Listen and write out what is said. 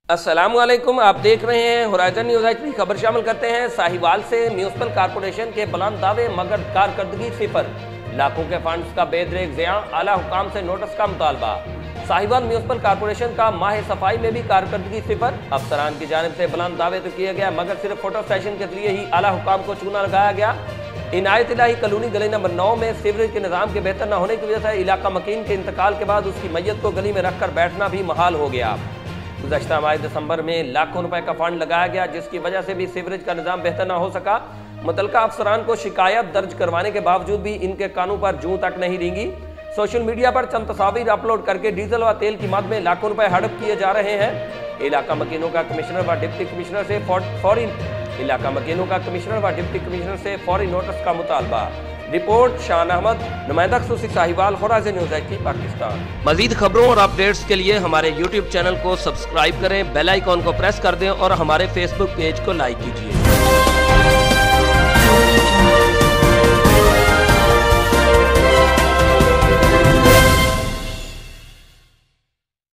अस्सलामुअलैकुम, आप देख रहे हैं होराइजन न्यूज़ की खबर शामिल करते हैं। साहिवाल से म्यूनसिपल कारपोरेशन के बुलंद दावे मगर कारकर्दगी सिफर, लाखों के फंड्स का बेदरेक ज़िया, आला हुकाम से नोटिस का मुतालबा। साहिवाल म्यूनसिपल कारपोरेशन का माह सफाई में भी कारकर्दगी सिफर, अफसरान की जानिब से बुलंद दावे तो किया गया मगर सिर्फ फोटो सेशन के जरिए ही आला हुकाम को चूना लगाया गया। इनायत इलाही कॉलोनी गली नंबर 9 में सीवरेज के निज़ाम के बेहतर न होने की वजह से इलाका मकीन के इंतकाल के बाद उसकी मैयत को गली में रखकर बैठना भी महाल हो गया। गुज़श्ता माह दिसंबर में लाखों रुपए का फंड लगाया गया, जिसकी वजह से भी सीवरेज का निज़ाम बेहतर न हो सका। मुतलका अफसरान को शिकायत दर्ज करवाने के बावजूद भी इनके कानों पर जूं तक नहीं रेंगी। सोशल मीडिया पर चंद तस्वीर अपलोड करके डीजल व तेल की मद में लाखों रुपए हड़प किए जा रहे हैं। इलाका मकीनों का कमिश्नर व डिप्टी कमिश्नर से फौरी नोटिस का मुतालबा। रिपोर्ट शान अहमद, नुमाइंदा ख़ुसूसी साहिवाल, होराइजन न्यूज़ की पाकिस्तान। मज़ीद खबरों और अपडेट्स के लिए हमारे YouTube चैनल को सब्सक्राइब करें, बेल आइकॉन को प्रेस कर दें और हमारे Facebook पेज को लाइक कीजिए।